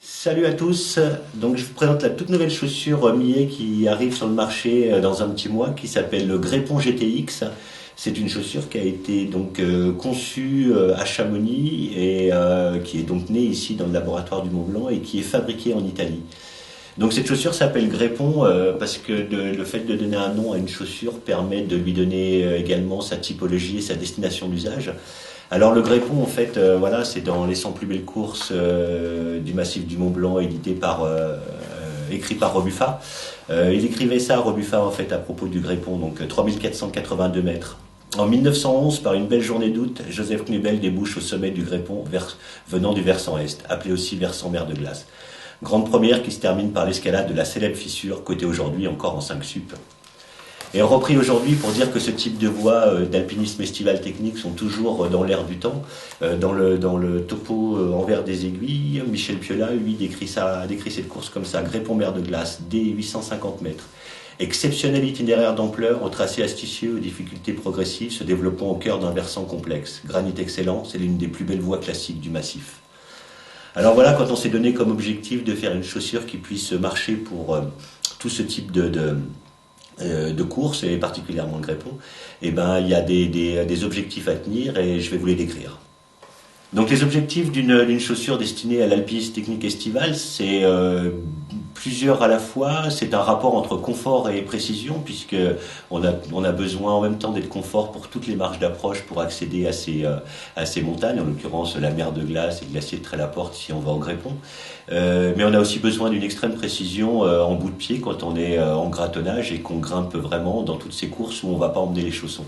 Salut à tous, donc je vous présente la toute nouvelle chaussure Millet qui arrive sur le marché dans un petit mois qui s'appelle le Grépon GTX. C'est une chaussure qui a été donc conçue à Chamonix et qui est donc née ici dans le laboratoire du Mont-Blanc et qui est fabriquée en Italie. Donc cette chaussure s'appelle Grépon parce que le fait de donner un nom à une chaussure permet de lui donner également sa typologie et sa destination d'usage. Alors le Grépon en fait voilà c'est dans les 100 plus belles courses du massif du Mont Blanc écrit par Robuffa. Il écrivait ça Robuffa en fait à propos du Grépon donc 3482 mètres. En 1911, par une belle journée d'août, Joseph Knubel débouche au sommet du Grépon venant du versant est, appelé aussi versant mer de glace. Grande première qui se termine par l'escalade de la célèbre fissure, cotée aujourd'hui encore en 5 sup. Et repris aujourd'hui pour dire que ce type de voies d'alpinisme estival technique sont toujours dans l'air du temps. Dans le topo envers des aiguilles, Michel Piola, lui, décrit cette course comme ça. Grépon mer de glace, D 850 mètres. Exceptionnel itinéraire d'ampleur, au tracé astucieux, aux difficultés progressives, se développant au cœur d'un versant complexe. Granit excellent, c'est l'une des plus belles voies classiques du massif. Alors voilà, quand on s'est donné comme objectif de faire une chaussure qui puisse marcher pour tout ce type de course, et particulièrement le Grépon, eh ben, il y a des objectifs à tenir et je vais vous les décrire. Donc les objectifs d'une chaussure destinée à l'alpinisme technique estival, c'est plusieurs à la fois. C'est un rapport entre confort et précision, puisque on a besoin en même temps d'être confort pour toutes les marches d'approche pour accéder à ces montagnes, en l'occurrence la mer de glace et le glacier de Très-la-Porte si on va au Grépon. Mais on a aussi besoin d'une extrême précision en bout de pied quand on est en gratonnage et qu'on grimpe vraiment dans toutes ces courses où on ne va pas emmener les chaussons.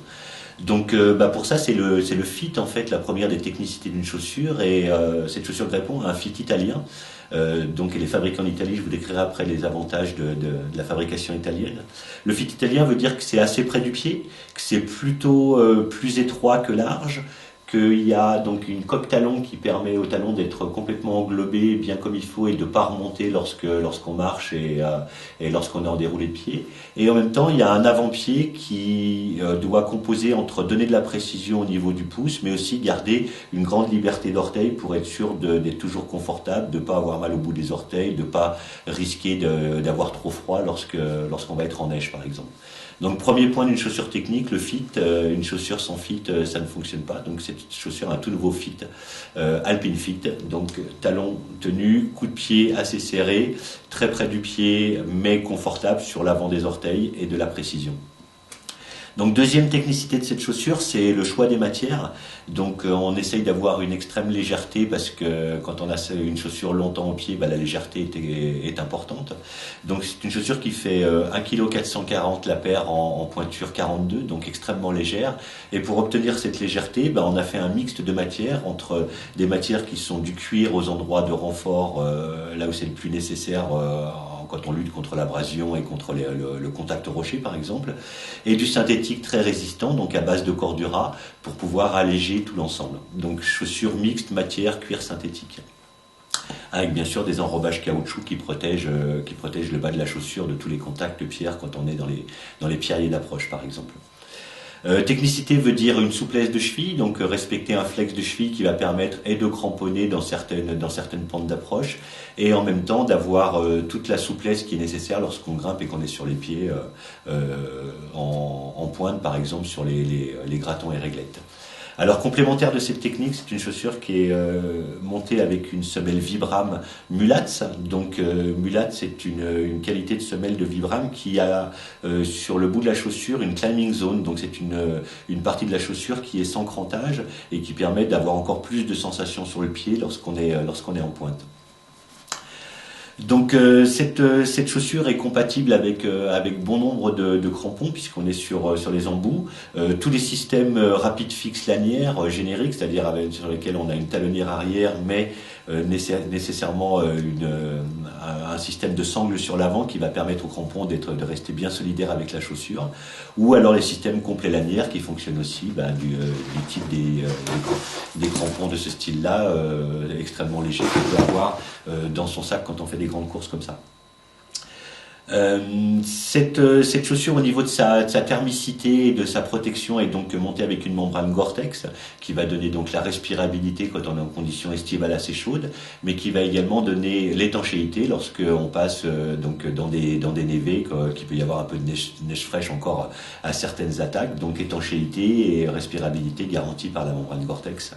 Donc pour ça c'est le fit en fait, la première des technicités d'une chaussure, et cette chaussure Grépon a un fit italien. Donc elle est fabriquée en Italie, je vous décrirai après les avantages de la fabrication italienne. Le fit italien veut dire que c'est assez près du pied, que c'est plutôt plus étroit que large, qu'il y a donc une coque talon qui permet au talon d'être complètement englobé bien comme il faut et de ne pas remonter lorsqu'on marche et lorsqu'on est en déroulé de pied. Et en même temps, il y a un avant-pied qui doit composer entre donner de la précision au niveau du pouce, mais aussi garder une grande liberté d'orteil pour être sûr d'être toujours confortable, de ne pas avoir mal au bout des orteils, de ne pas risquer d'avoir trop froid lorsqu'on va être en neige par exemple. Donc premier point d'une chaussure technique, le fit. Une chaussure sans fit, ça ne fonctionne pas. Donc cette chaussure a un tout nouveau fit, Alpine Fit. Donc talon tenu, coup de pied assez serré, très près du pied, mais confortable sur l'avant des orteils et de la précision. Donc deuxième technicité de cette chaussure, c'est le choix des matières. Donc on essaye d'avoir une extrême légèreté parce que quand on a une chaussure longtemps au pied, la légèreté est importante. Donc c'est une chaussure qui fait 1,440 kg la paire en pointure 42, donc extrêmement légère. Et pour obtenir cette légèreté, on a fait un mixte de matières entre des matières qui sont du cuir aux endroits de renfort, là où c'est le plus nécessaire quand on lutte contre l'abrasion et contre le contact rocher par exemple, et du synthétique très résistant, donc à base de cordura, pour pouvoir alléger tout l'ensemble. Donc chaussures mixtes, matière, cuir synthétique. Avec bien sûr des enrobages caoutchouc qui protègent le bas de la chaussure de tous les contacts de pierre quand on est dans les pierriers d'approche par exemple. Technicité veut dire une souplesse de cheville, donc respecter un flex de cheville qui va permettre et de cramponner dans certaines pentes d'approche, et en même temps d'avoir toute la souplesse qui est nécessaire lorsqu'on grimpe et qu'on est sur les pieds en pointe, par exemple sur les gratons et réglettes. Alors complémentaire de cette technique, c'est une chaussure qui est montée avec une semelle Vibram Mulats. Donc Mulats, c'est une qualité de semelle de Vibram qui a sur le bout de la chaussure une climbing zone. Donc c'est une partie de la chaussure qui est sans crantage et qui permet d'avoir encore plus de sensations sur le pied lorsqu'on est en pointe. Donc cette chaussure est compatible avec bon nombre de crampons puisqu'on est sur les embouts. Tous les systèmes rapides fixes lanières génériques, c'est-à-dire sur lesquels on a une talonnière arrière, mais nécessairement un système de sangle sur l'avant qui va permettre aux crampons de rester bien solidaires avec la chaussure, ou alors les systèmes complets lanières qui fonctionnent aussi du type des crampons de ce style-là, extrêmement légers qu'on peut avoir dans son sac quand on fait des grandes courses comme ça. Cette chaussure, au niveau de sa thermicité et de sa protection, est donc montée avec une membrane Gore-Tex qui va donner donc la respirabilité quand on est en conditions estivales assez chaudes, mais qui va également donner l'étanchéité lorsque on passe donc dans des névés, qu'il peut y avoir un peu de neige fraîche encore à certaines attaques. Donc étanchéité et respirabilité garantie par la membrane Gore-Tex.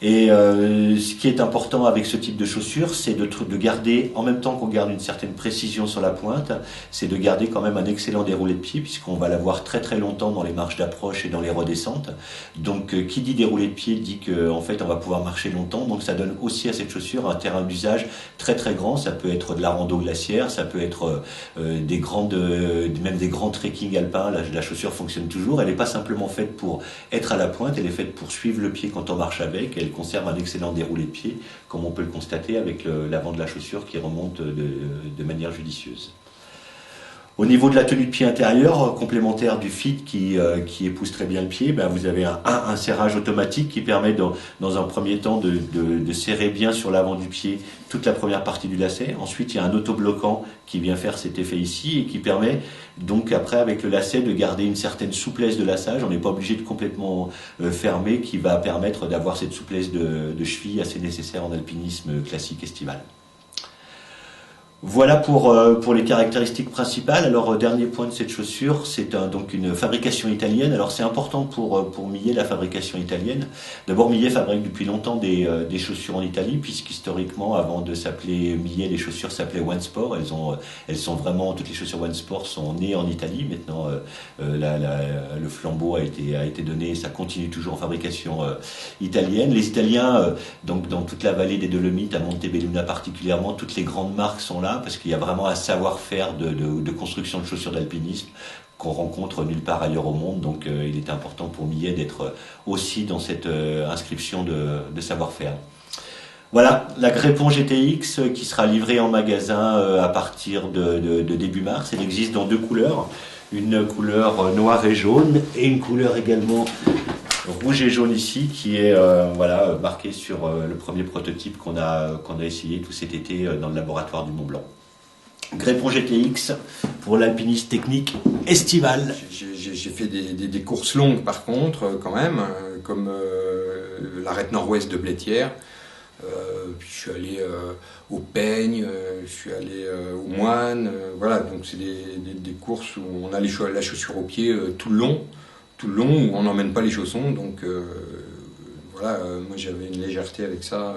Et ce qui est important avec ce type de chaussures, c'est de garder, en même temps qu'on garde une certaine précision sur la pointe, c'est de garder quand même un excellent déroulé de pied, puisqu'on va l'avoir très très longtemps dans les marches d'approche et dans les redescentes. Donc qui dit déroulé de pied dit qu'en fait on va pouvoir marcher longtemps, donc ça donne aussi à cette chaussure un terrain d'usage très très grand. Ça peut être de la rando glaciaire, ça peut être même des grands trekking alpins. La chaussure fonctionne toujours, elle n'est pas simplement faite pour être à la pointe, elle est faite pour suivre le pied quand on marche avec. Elle conserve un excellent déroulé de pied, comme on peut le constater avec l'avant de la chaussure qui remonte de manière judicieuse. Au niveau de la tenue de pied intérieure, complémentaire du fit qui épouse très bien le pied, vous avez un serrage automatique qui permet dans un premier temps de serrer bien sur l'avant du pied toute la première partie du lacet. Ensuite, il y a un autobloquant qui vient faire cet effet ici et qui permet donc après avec le lacet de garder une certaine souplesse de laçage. On n'est pas obligé de complètement fermer, qui va permettre d'avoir cette souplesse de cheville assez nécessaire en alpinisme classique estival. Voilà pour les caractéristiques principales. Alors, dernier point de cette chaussure, c'est donc une fabrication italienne. Alors, c'est important pour Millet, la fabrication italienne. D'abord, Millet fabrique depuis longtemps des chaussures en Italie, puisqu'historiquement, avant de s'appeler Millet, les chaussures s'appelaient OneSport. Elles sont vraiment, toutes les chaussures OneSport sont nées en Italie. Maintenant, le flambeau a été donné, et ça continue toujours en fabrication italienne. Les Italiens, donc dans toute la vallée des Dolomites, à Montebelluna particulièrement, toutes les grandes marques sont là, parce qu'il y a vraiment un savoir-faire de construction de chaussures d'alpinisme qu'on rencontre nulle part ailleurs au monde. Donc il est important pour Millet d'être aussi dans cette inscription de savoir-faire. Voilà, la Grépon GTX qui sera livrée en magasin à partir de début mars. Elle existe dans deux couleurs, une couleur noire et jaune et une couleur également rouge et jaune ici, qui est marqué sur le premier prototype qu'on a essayé tout cet été dans le laboratoire du Mont Blanc. Grépon GTX pour l'alpiniste technique estival. J'ai fait des courses longues par contre, quand même, comme l'arête nord-ouest de Blétière. Puis je suis allé au Peigne, je suis allé au Moine. Voilà, donc c'est des courses où on a la chaussure au pied tout le long, où on n'emmène pas les chaussons. Donc moi j'avais une légèreté avec ça.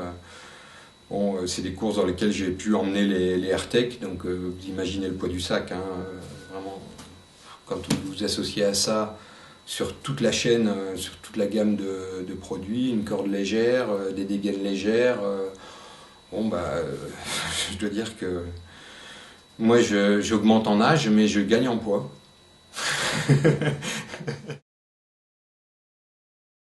Bon, c'est des courses dans lesquelles j'ai pu emmener les AirTech, donc vous imaginez le poids du sac, hein, vraiment, quand vous vous associez à ça sur toute la chaîne, sur toute la gamme de produits, une corde légère, des dégaines légères, je dois dire que moi j'augmente en âge, mais je gagne en poids.